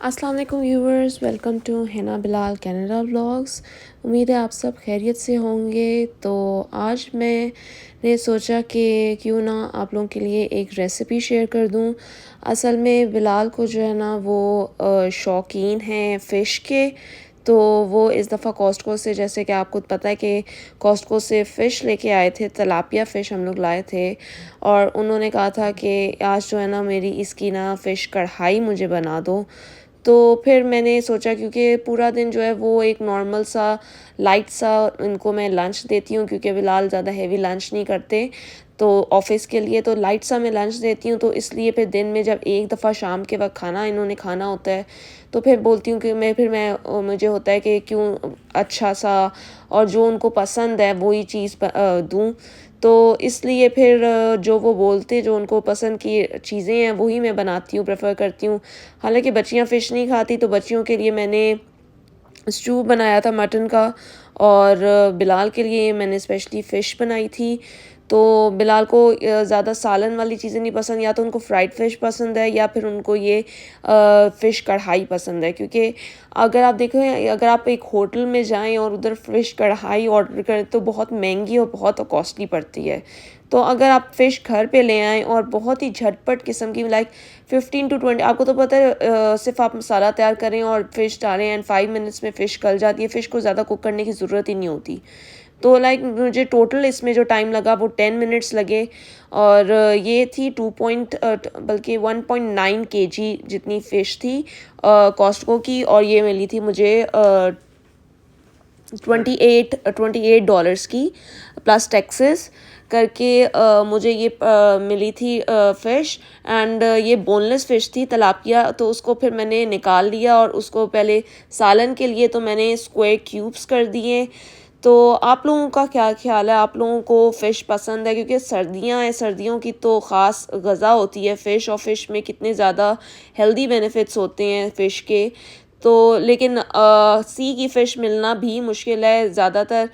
अस्सलाम वालेकुम viewers, welcome to Hina Bilal Canada vlogs. उम्मीद है आप सब खैरियत से होंगे। तो आज मैंने सोचा कि क्यों ना आप लोगों के लिए एक रेसिपी शेयर कर दूं। असल में बिलाल को जो है ना वो शौकीन हैं फ़िश के। तो वो इस दफ़ा कॉस्टको से, जैसे कि आपको पता है कि कॉस्टको से फ़िश लेके आए थे, तिलापिया फ़िश हम लोग लाए थे। और उन्होंने कहा था कि आज जो है ना मेरी इसकी ना फ़िश कढ़ाई मुझे बना दो। तो फिर मैंने सोचा, क्योंकि पूरा दिन जो है वो एक नॉर्मल सा लाइट सा इनको मैं लंच देती हूँ, क्योंकि बिलाल ज़्यादा हेवी लंच नहीं करते। तो ऑफ़िस के लिए तो लाइट सा मैं लंच देती हूँ, तो इसलिए फिर दिन में जब एक दफ़ा शाम के वक़्त खाना इन्होंने खाना होता है, तो फिर बोलती हूँ कि मुझे होता है कि क्यों अच्छा सा और जो उनको पसंद है वही चीज़ दूँ। तो इसलिए फिर जो वो बोलते, जो उनको पसंद की चीज़ें हैं वही मैं बनाती हूँ, प्रेफ़र करती हूँ। हालाँकि बच्चियाँ फ़िश नहीं खाती, तो बच्चियों के लिए मैंने स्टू बनाया था मटन का। और बिलाल के लिए मैंने स्पेशली फ़िश बनाई थी। तो बिलाल को ज़्यादा सालन वाली चीज़ें नहीं पसंद, या तो उनको फ्राइड फ़िश पसंद है या फिर उनको ये फ़िश कढ़ाई पसंद है। क्योंकि अगर आप देखें, अगर आप एक होटल में जाएँ और उधर फ़िश कढ़ाई ऑर्डर करें तो बहुत महंगी और बहुत कॉस्टली पड़ती है। तो अगर आप फ़िश घर पे ले आएँ और बहुत ही झटपट किस्म की, लाइक 15 टू 20, आपको तो पता है, सिर्फ़ आप मसाला तैयार करें और फ़िश डालें एंड 5 मिनट्स में फ़िश गल जाती है। फ़िश को ज़्यादा कुक करने की ज़रूरत ही नहीं होती। तो लाइक मुझे टोटल इसमें जो टाइम लगा वो 10 मिनट्स लगे। और ये थी बल्कि 1.9 केजी जितनी फ़िश थी कॉस्टको की, और ये मिली थी मुझे 28 डॉलर्स की प्लस टैक्सेस करके। मुझे ये मिली थी फ़िश। एंड ये बोनलेस फ़िश थी, तिलापिया। तो उसको फिर मैंने निकाल लिया और उसको पहले सालन के लिए तो मैंने स्क्वायर क्यूब्स कर दिए। तो आप लोगों का क्या ख़्याल है? आप लोगों को फ़िश पसंद है? क्योंकि सर्दियाँ हैं, सर्दियों की तो ख़ास ग़ज़ा होती है फ़िश, और फ़िश में कितने ज़्यादा हेल्दी बेनिफिट्स होते हैं फ़िश के। तो लेकिन सी की फ़िश मिलना भी मुश्किल है। ज़्यादातर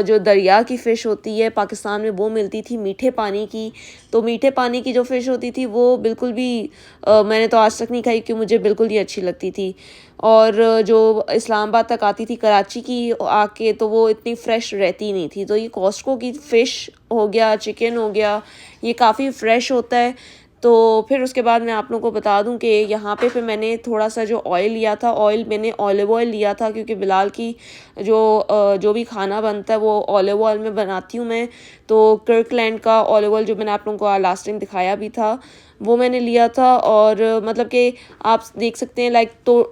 जो दरिया की फ़िश होती है पाकिस्तान में वो मिलती थी मीठे पानी की। तो मीठे पानी की जो फ़िश होती थी वो बिल्कुल भी मैंने तो आज तक नहीं खाई, कि मुझे बिल्कुल ही अच्छी लगती थी। और जो इस्लामाबाद तक आती थी कराची की आके, तो वो इतनी फ़्रेश रहती नहीं थी। तो ये कॉस्टको की फ़िश हो गया, चिकन हो गया, ये काफ़ी फ़्रेश होता है। तो फिर उसके बाद मैं आप लोगों को बता दूं कि यहाँ पे फिर मैंने थोड़ा सा जो ऑयल लिया था, मैंने ऑलिव ऑयल लिया था, क्योंकि बिलाल की जो भी खाना बनता है वो ऑलिव ऑयल में बनाती हूँ मैं। तो कर्कलैंड का ऑलिव ऑयल, जो मैंने आप लोगों को लास्ट टाइम दिखाया भी था, वो मैंने लिया था। और मतलब कि आप देख सकते हैं, लाइक तो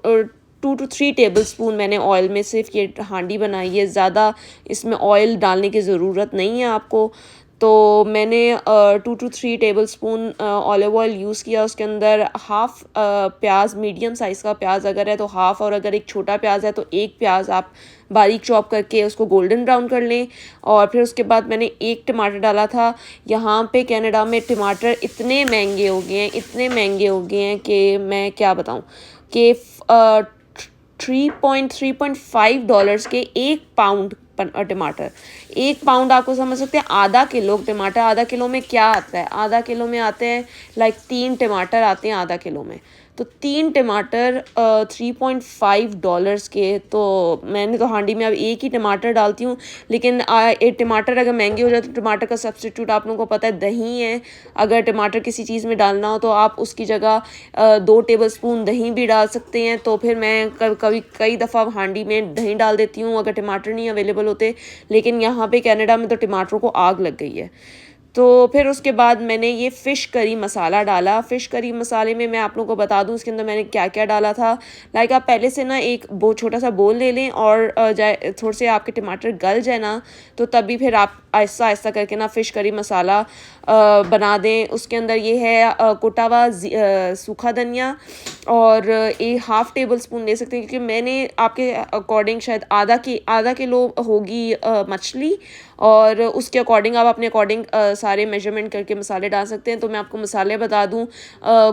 2 to 3 टेबल स्पून मैंने ऑयल में सिर्फ ये हांडी बनाई है। ज़्यादा इसमें ऑयल डालने की ज़रूरत नहीं है आपको। तो मैंने 2 to 3 table spoon olive oil use किया। उसके अंदर हाफ़ प्याज, मीडियम साइज़ का प्याज अगर है तो हाफ़, और अगर एक छोटा प्याज है तो एक प्याज आप बारीक चॉप करके उसको गोल्डन ब्राउन कर लें। और फिर उसके बाद मैंने एक टमाटर डाला था। यहाँ पे कनाडा में टमाटर इतने महंगे हो गए हैं, इतने महंगे हो गए हैं कि मैं क्या बताऊँ, कि 3.5 डॉलर्स के 1 पाउंड टमाटर। 1 पाउंड आपको समझ सकते हैं, आधा किलो टमाटर। आधा किलो में क्या आता है? आधा किलो में आते हैं लाइक 3 टमाटर आते हैं आधा किलो में। तो 3 टमाटर 3.5 डॉलर्स के। तो मैंने तो हांडी में अब एक ही टमाटर डालती हूँ। लेकिन टमाटर अगर महंगे हो जाए तो टमाटर का सब्स्टिट्यूट आप लोगों को पता है दही है। अगर टमाटर किसी चीज़ में डालना हो तो आप उसकी जगह 2 टेबल स्पून दही भी डाल सकते हैं। तो फिर मैं कभी कई दफ़ा हांडी में दही डाल देती हूँ अगर टमाटर नहीं अवेलेबल होते। लेकिन यहाँ पे कनाडा में तो टमाटरों को आग लग गई है। तो फिर उसके बाद मैंने ये फ़िश करी मसाला डाला। फ़िश करी मसाले में मैं आप लोगों को बता दूँ इसके अंदर मैंने क्या-क्या डाला था। लाइक आप पहले से ना एक छोटा-सा बोल ले लें, और थोड़े से आपके टमाटर गल जाए ना, तो तभी फिर आप आहिस्ता-आहिस्ता करके ना फ़िश करी मसाला बना दें। उसके अंदर ये है कुटा हुआ सूखा धनिया, और एक हाफ़ टेबल स्पून ले सकते हैं, क्योंकि मैंने आपके अकॉर्डिंग शायद आधा किलो होगी मछली, और उसके अकॉर्डिंग आप अपने अकॉर्डिंग सारे मेजरमेंट करके मसाले डाल सकते हैं। तो मैं आपको मसाले बता दूं,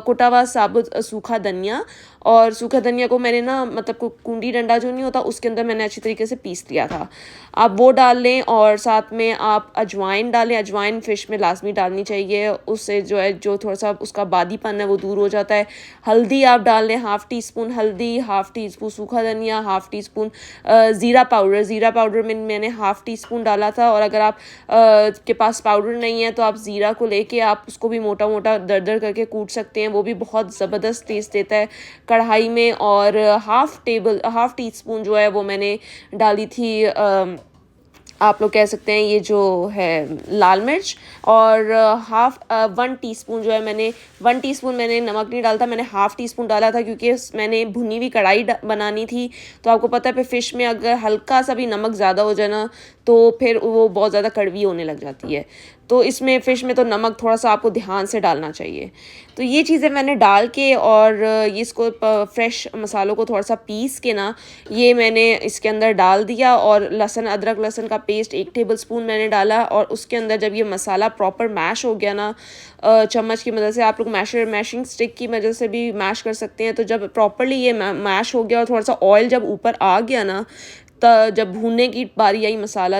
कुटा हुआ साबुत सूखा धनिया, और सूखा धनिया को मैंने ना मतलब कुंडी डंडा जो नहीं होता उसके अंदर मैंने अच्छी तरीके से पीस लिया था। आप वो डाल लें और साथ में आप अजवाइन डालें। अजवाइन फ़िश में लाज़मी डालनी चाहिए, उससे जो है जो थोड़ा-सा उसका बादीपन है वो दूर हो जाता है। हल्दी आप डाल लें, हाफ़ टी स्पून हल्दी, हाफ़ टी स्पून सूखा धनिया, हाफ़ टी स्पून ज़ीरा पाउडर में मैंने हाफ़ टी स्पून डाला था। और अगर आप के पास पाउडर नहीं है तो आप ज़ीरा को लेके आप उसको भी मोटा-मोटा दरदर करके कूट सकते हैं, वो भी बहुत ज़बरदस्त टेस्ट देता है कढ़ाई में। और हाफ़ टी स्पून जो है वो मैंने डाली थी आप लोग कह सकते हैं ये जो है लाल मिर्च। और 1 टीस्पून जो है मैंने 1 टीस्पून मैंने नमक नहीं डाला था, मैंने हाफ़ टी स्पून डाला था क्योंकि मैंने भुनी हुई कढ़ाई बनानी थी। तो आपको पता है फिर फ़िश में अगर हल्का सा भी नमक ज़्यादा हो जाए ना तो फिर वो बहुत ज़्यादा कड़वी होने लग जाती है। तो इसमें फ़िश में तो नमक थोड़ा सा आपको ध्यान से डालना चाहिए। तो ये चीज़ें मैंने डाल के और ये इसको फ्रेश मसालों को थोड़ा सा पीस के ना ये मैंने इसके अंदर डाल दिया। और अदरक लहसुन का पेस्ट 1 टेबलस्पून मैंने डाला। और उसके अंदर जब ये मसाला प्रॉपर मैश हो गया ना चम्मच की मदद से, आप लोग मैशिंग स्टिक की मदद से भी मैश कर सकते हैं। तो जब प्रॉपरली ये मैश हो गया और थोड़ा सा ऑयल जब ऊपर आ गया ना जब भूनने की बारी आई मसाला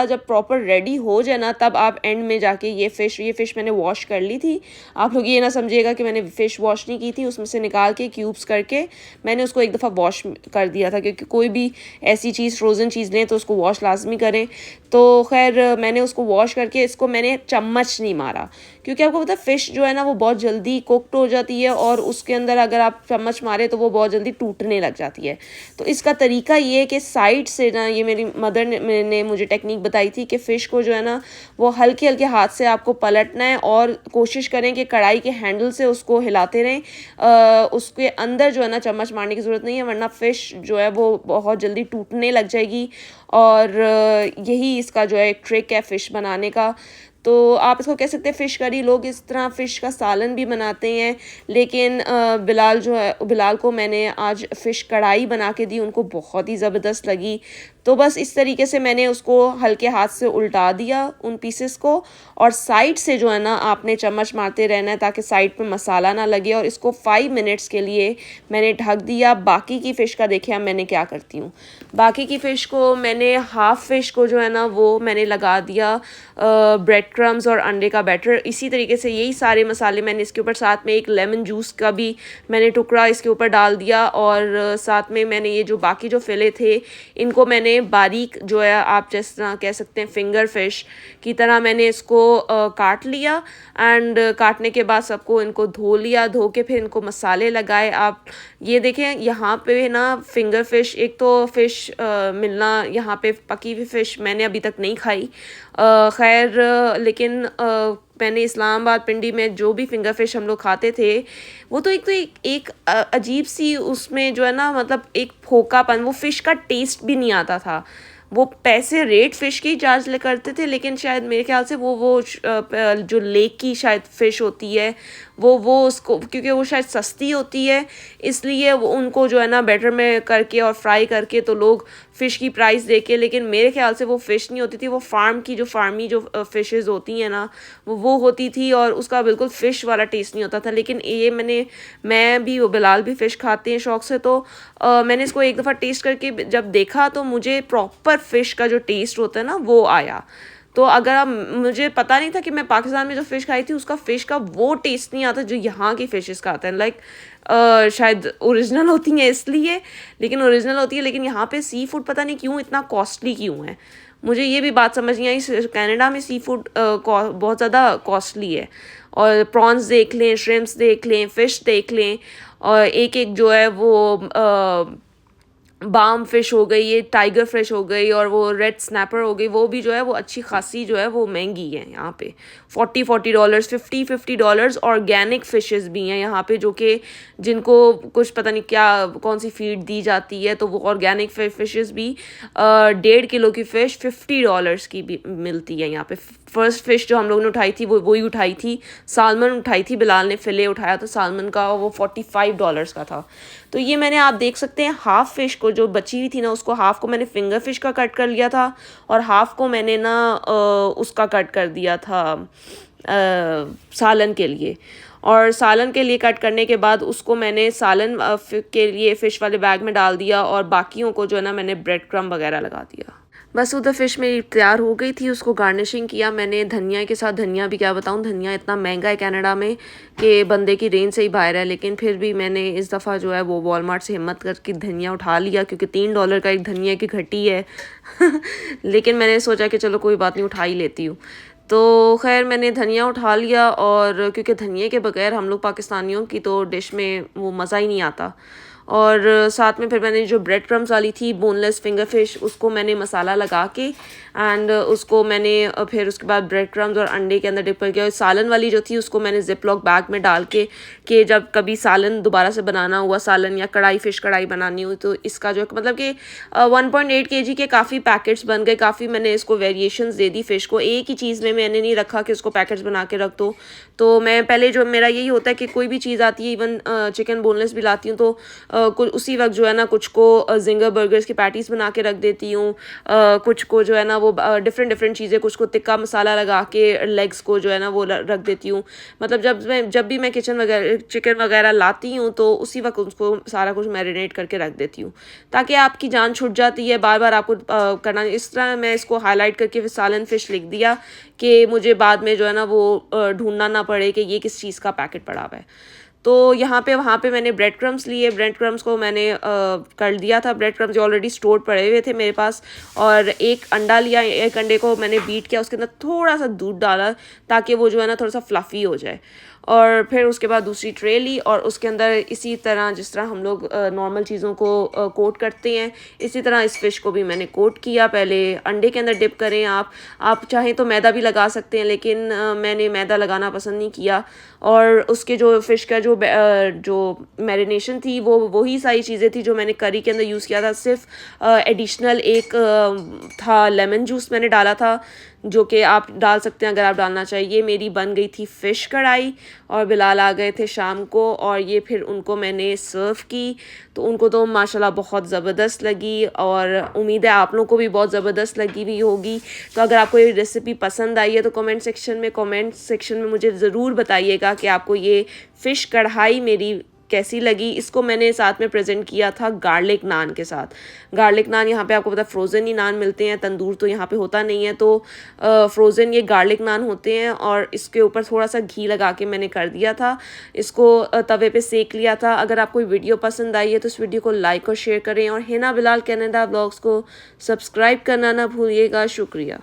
जब प्रॉपर रेडी हो जाए ना तब आप एंड में जाके ये फ़िश मैंने वॉश कर ली थी। आप लोग ये ना समझिएगा कि मैंने फ़िश वॉश नहीं की थी, उसमें से निकाल के क्यूब्स करके मैंने उसको एक दफ़ा वॉश कर दिया था, क्योंकि कोई भी ऐसी चीज़ फ्रोज़न चीज़ लें तो उसको वॉश लाजमी करें। तो खैर मैंने उसको वॉश करके इसको मैंने चम्मच नहीं मारा, क्योंकि आपको पता है फ़िश जो है ना वो बहुत जल्दी कुक्ड हो जाती है और उसके अंदर अगर आप चम्मच मारे तो वो बहुत जल्दी टूटने लग जाती है। तो इसका तरीका ये है कि साइड से ना, ये मेरी मदर ने मुझे टेक्निक बताई थी कि फ़िश को जो है ना वो हल्के हल्के हाथ से आपको पलटना है और कोशिश करें कि कढ़ाई के हैंडल से उसको हिलाते रहें। उसके अंदर जो है ना चम्मच मारने की ज़रूरत नहीं है, वरना फ़िश जो है वो बहुत जल्दी टूटने लग जाएगी। और यही इसका जो है एक ट्रिक है फ़िश बनाने का। तो आप इसको कह सकते हैं फ़िश करी। लोग इस तरह फ़िश का सालन भी बनाते हैं, लेकिन बिलाल को मैंने आज फ़िश कढ़ाई बना के दी, उनको बहुत ही ज़बरदस्त लगी। तो बस इस तरीके से मैंने उसको हल्के हाथ से उल्टा दिया उन पीसेस को, और साइड से जो है ना आपने चम्मच मारते रहना है ताकि साइड पे मसाला ना लगे। और इसको 5 मिनट्स के लिए मैंने ढक दिया। बाकी की फ़िश का देखिए अब मैंने क्या करती हूँ। बाकी की फ़िश को मैंने हाफ़ फ़िश को जो है ना वो मैंने लगा दिया ब्रेड क्रम्स और अंडे का बैटर। इसी तरीके से यही सारे मसाले मैंने इसके ऊपर, साथ में एक लेमन जूस का भी मैंने टुकड़ा इसके ऊपर डाल दिया। और साथ में मैंने ये जो बाकी जो फिले थे इनको मैंने बारीक जो है आप जिस तरह कह सकते हैं फिंगर फिश की तरह मैंने इसको काट लिया। एंड काटने के बाद सबको इनको धो लिया, धो के फिर इनको मसाले लगाए। आप ये देखें यहाँ पे ना फिंगर फिश, एक तो फ़िश मिलना यहाँ पे पकी हुई फ़िश मैंने अभी तक नहीं खाई। खैर लेकिन मैंने इस्लामाबाद पिंडी में जो भी फिंगर फिश हम लोग खाते थे वो तो एक अजीब सी उसमें जो है ना मतलब एक फोकापन, वो फ़िश का टेस्ट भी नहीं आता था। वो पैसे रेट फ़िश की चार्ज करते थे, लेकिन शायद मेरे ख्याल से वो जो लेक की शायद फ़िश होती है वो उसको, क्योंकि वो शायद सस्ती होती है इसलिए वो उनको जो है ना बैटर में करके और फ्राई करके तो लोग फ़िश की प्राइस दे के, लेकिन मेरे ख्याल से वो फ़िश नहीं होती थी, वो फार्मी जो फ़िशेज़ होती हैं ना वो होती थी, और उसका बिल्कुल फ़िश वाला टेस्ट नहीं होता था। लेकिन ये मैं भी, वो बिलाल भी फ़िश खाते हैं शौक़ से, तो मैंने इसको एक दफ़ा टेस्ट करके जब देखा तो मुझे प्रॉपर फ़िश का जो टेस्ट होता है ना वो आया। तो अगर आप, मुझे पता नहीं था कि मैं पाकिस्तान में जो फ़िश खाई थी उसका फ़िश का वो टेस्ट नहीं आता जो यहाँ की फ़िशेस का आता है। लाइक शायद ओरिजिनल होती हैं इसलिए, लेकिन ओरिजिनल होती है, लेकिन यहाँ पे सी फूड पता नहीं क्यों इतना कॉस्टली क्यों है। मुझे ये भी बात समझ नहीं आई। कनाडा में सी फूड बहुत ज़्यादा कॉस्टली है। और प्रॉन्स देख लें, श्रिम्प्स देख लें, फ़िश देख लें, और एक जो है वो बाम फ़िश हो गई, ये टाइगर फ़िश हो गई, और वो रेड स्नैपर हो गई, वो भी जो है वो अच्छी खासी जो है वो महंगी है यहाँ पे। $40 $50 ऑर्गेनिक फ़िशेस भी हैं यहाँ पे, जो कि जिनको कुछ पता नहीं क्या कौन सी फीड दी जाती है, तो वो ऑर्गेनिक फ़िशेस भी 1.5 किलो की फ़िश $50 की भी मिलती है यहाँ पे। फर्स्ट फ़िश जो हम लोगों ने उठाई थी वो वही उठाई थी, सालमन उठाई थी, बिलाल ने फ़िले उठाया तो सालमन का वो $45 का था। तो ये मैंने, आप देख सकते हैं, हाफ़ फ़िश को जो बची हुई थी ना उसको हाफ़ को मैंने फिंगर फ़िश का कट कर लिया था और हाफ़ को मैंने ना उसका कट कर दिया था सालन के लिए। और सालन के लिए कट करने के बाद उसको मैंने सालन के लिए फ़िश वाले बैग में डाल दिया और बाकियों को जो है ना मैंने ब्रेड क्रम्ब वगैरह लगा दिया। बस उधर फ़िश मेरी तैयार हो गई थी, उसको गार्निशिंग किया मैंने धनिया के साथ। धनिया भी क्या बताऊँ, धनिया इतना महंगा है कनाडा में कि बंदे की रेंज से ही बाहर है, लेकिन फिर भी मैंने इस दफ़ा जो है वो वॉलमार्ट से हिम्मत करके धनिया उठा लिया, क्योंकि $3 का एक धनिया की घटी है लेकिन मैंने सोचा कि चलो कोई बात नहीं, उठा ही लेती हूँ। तो खैर मैंने धनिया उठा लिया, और क्योंकि धनिए के बगैर हम लोग पाकिस्तानियों की तो डिश में वो मज़ा ही नहीं आता। और साथ में फिर मैंने जो ब्रेड क्रम्स वाली थी बोनलेस फिंगर फिश, उसको मैंने मसाला लगा के एंड उसको मैंने फिर उसके बाद ब्रेड क्रम्स और अंडे के अंदर डिप करके, और सालन वाली जो थी उसको मैंने जिप लॉक बैग में डाल के कि जब कभी सालन दोबारा से बनाना हुआ, सालन या कढ़ाई फ़िश कढ़ाई बनानी हुई, तो इसका जो मतलब कि 1.8 kg के काफ़ी पैकेट्स बन गए। काफ़ी मैंने इसको वेरिएशंस दे दी फ़िश को, एक ही चीज़ में मैंने नहीं रखा कि उसको पैकेट्स बना के रख दो। तो मैं पहले जो मेरा यही होता है कि कोई भी चीज़ आती है, इवन चिकन बोनलेस भी लाती हूँ, तो कुछ उसी वक्त जो है ना कुछ को जिंगर बर्गर्स की पैटीज़ बना के रख देती हूँ, कुछ को जो है ना वो डिफरेंट चीज़ें, कुछ को तिक्का मसाला लगा के लेग्स को जो है ना वो रख देती हूँ। मतलब जब भी मैं चिकन वगैरह लाती हूँ तो उसी वक्त उसको सारा कुछ मैरिनेट करके रख देती हूँ, ताकि आपकी जान छुट जाती है बार बार आपको करना। इस तरह मैं इसको हाईलाइट करके फिर सालन फ़िश लिख दिया कि मुझे बाद में जो है ना वो ढूंढना ना पड़े कि ये किस चीज़ का पैकेट पड़ा हुआ है। तो यहाँ पे वहाँ पे मैंने ब्रेड क्रम्स लिए, ब्रेड क्रम्स को मैंने कर दिया था। ब्रेड क्रम्स जो ऑलरेडी स्टोर पड़े हुए थे मेरे पास, और एक अंडा लिया, एक अंडे को मैंने बीट किया, उसके अंदर थोड़ा सा दूध डाला ताकि वो जो है ना थोड़ा सा फ्लफ़ी हो जाए। और फिर उसके बाद दूसरी ट्रे ली और उसके अंदर इसी तरह जिस तरह हम लोग नॉर्मल चीज़ों को कोट करते हैं, इसी तरह इस फ़िश को भी मैंने कोट किया। पहले अंडे के अंदर डिप करें आप चाहें तो मैदा भी लगा सकते हैं, लेकिन मैंने मैदा लगाना पसंद नहीं किया। और उसके जो फ़िश का जो मैरिनेशन थी वो वही सारी चीज़ें थी जो मैंने करी के अंदर यूज़ किया था। सिर्फ एडिशनल एक था लेमन जूस मैंने डाला था, जो कि आप डाल सकते हैं अगर आप डालना चाहिए। मेरी बन गई थी फ़िश कढ़ाई और बिलाल आ गए थे शाम को, और ये फिर उनको मैंने सर्व की, तो उनको तो माशाल्लाह बहुत ज़बरदस्त लगी, और उम्मीद है आप लोगों को भी बहुत ज़बरदस्त लगी हुई होगी। तो अगर आपको ये रेसिपी पसंद आई है तो कमेंट सेक्शन में मुझे ज़रूर बताइएगा कि आपको ये फ़िश कढ़ाई मेरी कैसी लगी। इसको मैंने साथ में प्रेजेंट किया था गार्लिक नान के साथ। गार्लिक नान यहाँ पे आपको पता फ्रोज़न ही नान मिलते हैं, तंदूर तो यहाँ पे होता नहीं है, तो फ्रोज़न ये गार्लिक नान होते हैं, और इसके ऊपर थोड़ा सा घी लगा के मैंने कर दिया था। इसको तवे पे सेक लिया था। अगर आपको वीडियो पसंद आई है तो इस वीडियो को लाइक और शेयर करें, और हिना बिलाल कनाडा ब्लॉग्स को सब्सक्राइब करना ना भूलिएगा। शुक्रिया।